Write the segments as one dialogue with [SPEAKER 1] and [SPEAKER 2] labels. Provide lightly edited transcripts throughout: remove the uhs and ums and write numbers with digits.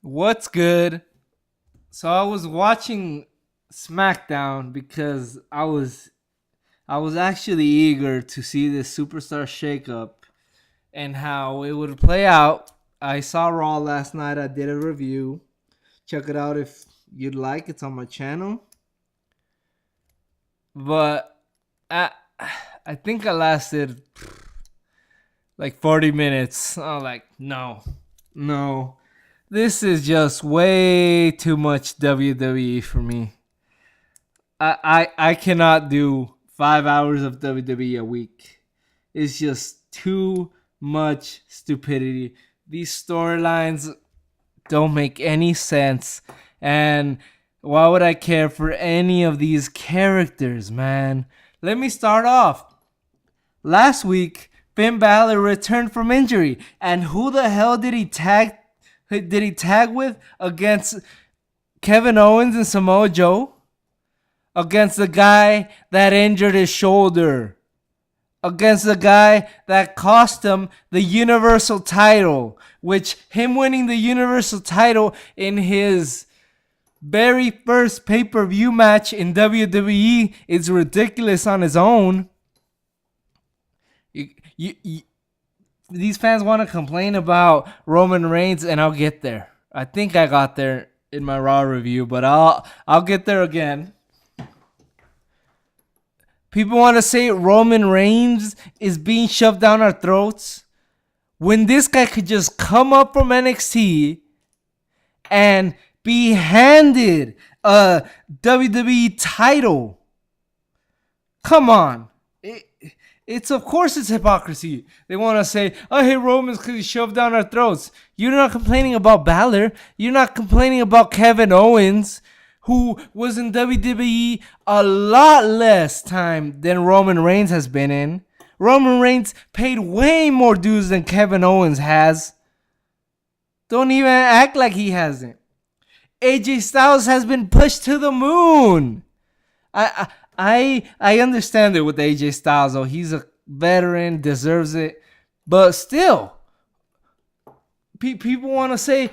[SPEAKER 1] What's good? So I was watching SmackDown because I was actually eager to see this superstar shakeup and how it would play out. I saw Raw last night. I did a review. Check it out if you'd like. It's on my channel. But I I think I lasted like 40 minutes. I'm like, no. This is just way too much WWE for me. I cannot do 5 hours of WWE a week. It's just too much stupidity. These storylines don't make any sense. And why would I care for any of these characters, man? Let me start off. Last week, Finn Balor returned from injury. And who the hell did he tag with against Kevin Owens and Samoa Joe? Against the guy that injured his shoulder. Against the guy that cost him the Universal title. Which him winning the Universal title in his very first pay-per-view match in WWE is ridiculous on his own. These fans want to complain about Roman Reigns, and I'll get there. I think I got there in my Raw review, but I'll get there again. People want to say Roman Reigns is being shoved down our throats when this guy could just come up from NXT and be handed a WWE title. Come on. It's of course it's hypocrisy. They want to say, I hate Romans because he shoved down our throats. You're not complaining about Balor. You're not complaining about Kevin Owens, who was in WWE a lot less time than Roman Reigns has been in. Roman Reigns paid way more dues than Kevin Owens has. Don't even act like he hasn't. AJ Styles has been pushed to the moon. I understand it with AJ Styles, though. He's a veteran, deserves it. But still, people want to say,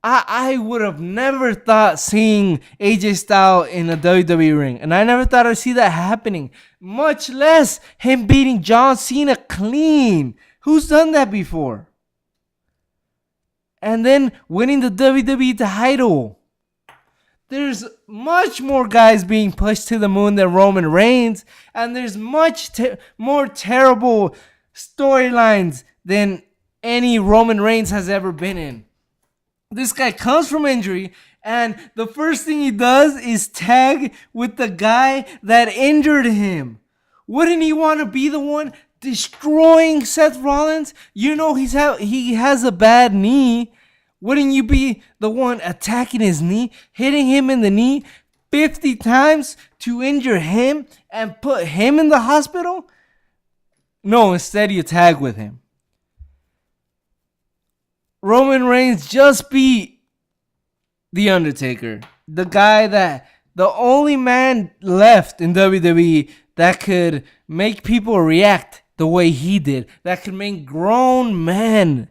[SPEAKER 1] I would have never thought seeing AJ Styles in a WWE ring. And I never thought I'd see that happening. Much less him beating John Cena clean. Who's done that before? And then winning the WWE title. There's much more guys being pushed to the moon than Roman Reigns. And there's much more terrible storylines than any Roman Reigns has ever been in. This guy comes from injury, and the first thing he does is tag with the guy that injured him. Wouldn't he want to be the one destroying Seth Rollins? You know he has a bad knee. Wouldn't you be the one attacking his knee, hitting him in the knee 50 times to injure him and put him in the hospital? No, instead you tag with him. Roman Reigns just beat The Undertaker. The guy that, the only man left in WWE that could make people react the way he did. That could make grown men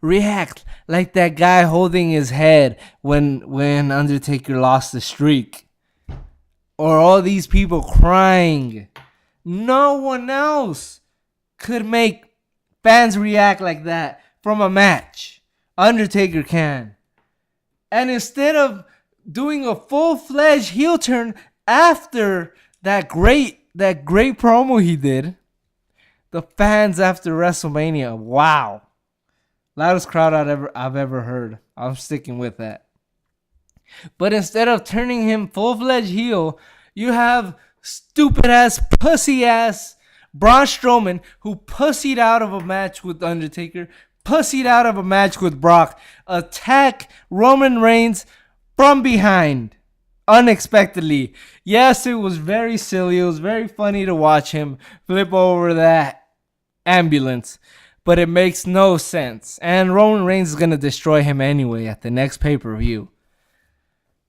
[SPEAKER 1] react like that guy holding his head when Undertaker lost the streak. Or all these people crying. No one else could make fans react like that from a match. Undertaker can. And instead of doing a full-fledged heel turn after that great promo he did, the fans after WrestleMania, wow. Loudest crowd I've ever heard. I'm sticking with that. But instead of turning him full-fledged heel, you have stupid-ass, pussy-ass Braun Strowman, who pussied out of a match with Undertaker, pussied out of a match with Brock, attack Roman Reigns from behind unexpectedly. Yes, it was very silly. It was very funny to watch him flip over that ambulance, but it makes no sense. And Roman Reigns is going to destroy him anyway at the next pay-per-view.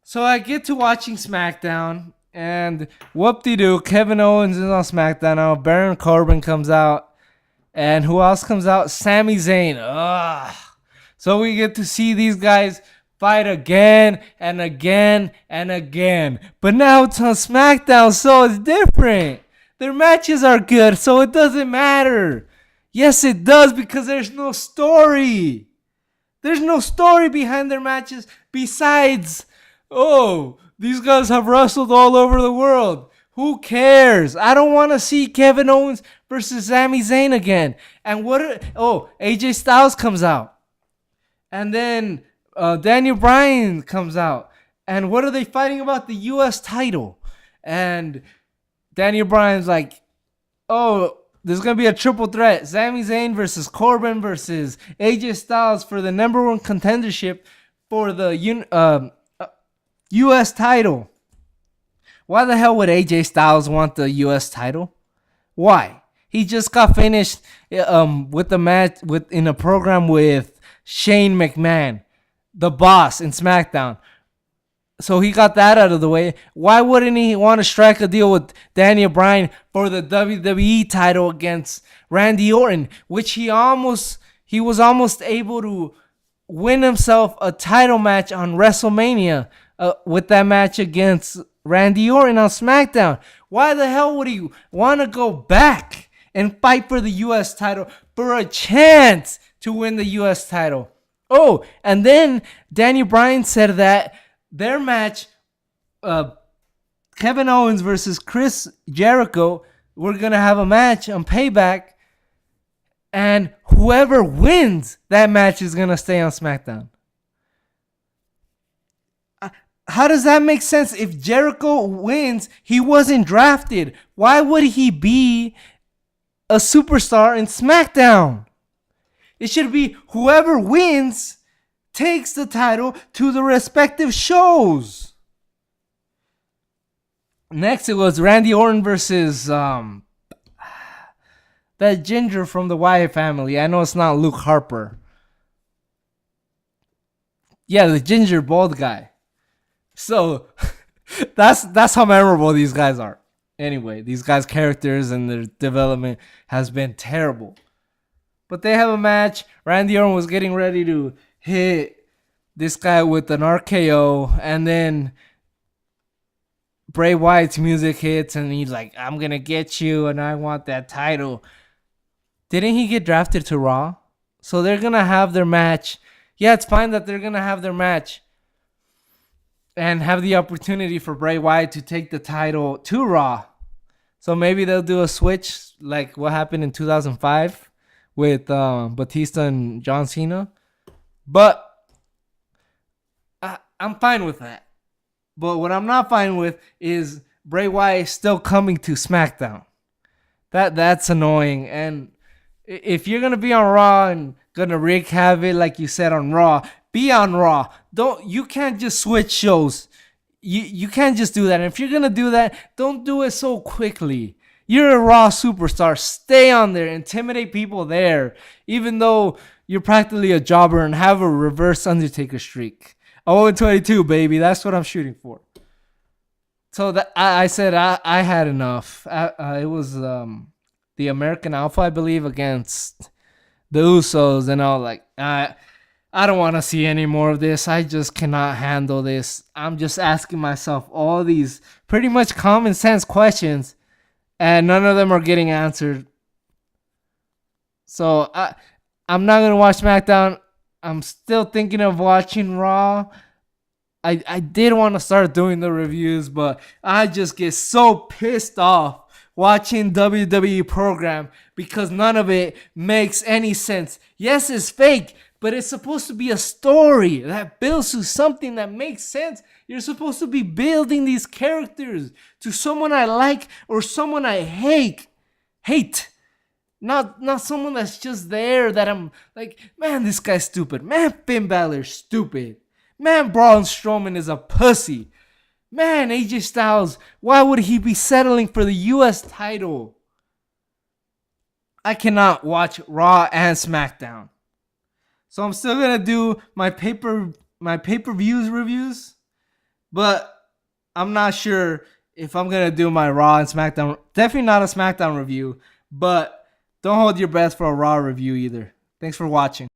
[SPEAKER 1] So I get to watching SmackDown, and whoop-de-doo, Kevin Owens is on SmackDown now. Baron Corbin comes out. And who else comes out? Sami Zayn. Ugh. So we get to see these guys fight again and again and again. But now it's on SmackDown, so it's different. Their matches are good, so it doesn't matter. Yes, it does, because there's no story. There's no story behind their matches besides, oh, these guys have wrestled all over the world. Who cares? I don't want to see Kevin Owens versus Sami Zayn again. And AJ Styles comes out. And then Daniel Bryan comes out. And what are they fighting about? The U.S. title. And Daniel Bryan's like, oh, there's going to be a triple threat. Sami Zayn versus Corbin versus AJ Styles for the number one contendership for the U.S. title. Why the hell would AJ Styles want the U.S. title? Why? He just got finished with the match in a program with Shane McMahon, the boss in SmackDown. So he got that out of the way. Why wouldn't he want to strike a deal with Daniel Bryan for the WWE title against Randy Orton, which he was almost able to win himself a title match on WrestleMania with that match against Randy Orton on SmackDown? Why the hell would he want to go back and fight for the U.S. title for a chance to win the U.S. title? Oh, and then Daniel Bryan said that their match, Kevin Owens versus Chris Jericho, we're going to have a match on Payback, and whoever wins that match is going to stay on SmackDown. How does that make sense? If Jericho wins, he wasn't drafted. Why would he be a superstar in SmackDown? It should be whoever wins takes the title to the respective shows. Next, it was Randy Orton versus that ginger from the Wyatt family. I know it's not Luke Harper. Yeah, the ginger bald guy. So that's how memorable these guys are. Anyway, these guys' characters and their development has been terrible. But they have a match. Randy Orton was getting ready to hit this guy with an RKO, and then Bray Wyatt's music hits, and he's like, I'm going to get you, and I want that title. Didn't he get drafted to Raw? So they're going to have their match. Yeah, it's fine that they're going to have their match and have the opportunity for Bray Wyatt to take the title to Raw. So maybe they'll do a switch like what happened in 2005 with Batista and John Cena. But I'm fine with that. But what I'm not fine with is Bray Wyatt still coming to SmackDown. That's annoying. And if you're gonna be on Raw and gonna wreak havoc like you said on Raw, be on Raw. You can't just switch shows. You can't just do that. And if you're gonna do that, don't do it so quickly. You're a Raw superstar. Stay on there. Intimidate people there. Even though you're practically a jobber, and have a reverse Undertaker streak. 0-22, baby. That's what I'm shooting for. So I said I had enough. It was the American Alpha, I believe, against the Usos. And I was like, I don't want to see any more of this. I just cannot handle this. I'm just asking myself all these pretty much common sense questions, and none of them are getting answered. So I'm not going to watch SmackDown. I'm still thinking of watching Raw. I did want to start doing the reviews, but I just get so pissed off watching WWE program because none of it makes any sense. Yes, it's fake, but it's supposed to be a story that builds to something that makes sense. You're supposed to be building these characters to someone I like or someone I hate. Not someone that's just there that I'm like, man, this guy's stupid. Man, Finn Balor's stupid. Man, Braun Strowman is a pussy. Man, AJ Styles, why would he be settling for the U.S. title? I cannot watch Raw and SmackDown. So I'm still going to do my pay-per-views reviews, but I'm not sure if I'm going to do my Raw and SmackDown. Definitely not a SmackDown review, but don't hold your breath for a Raw review either. Thanks for watching.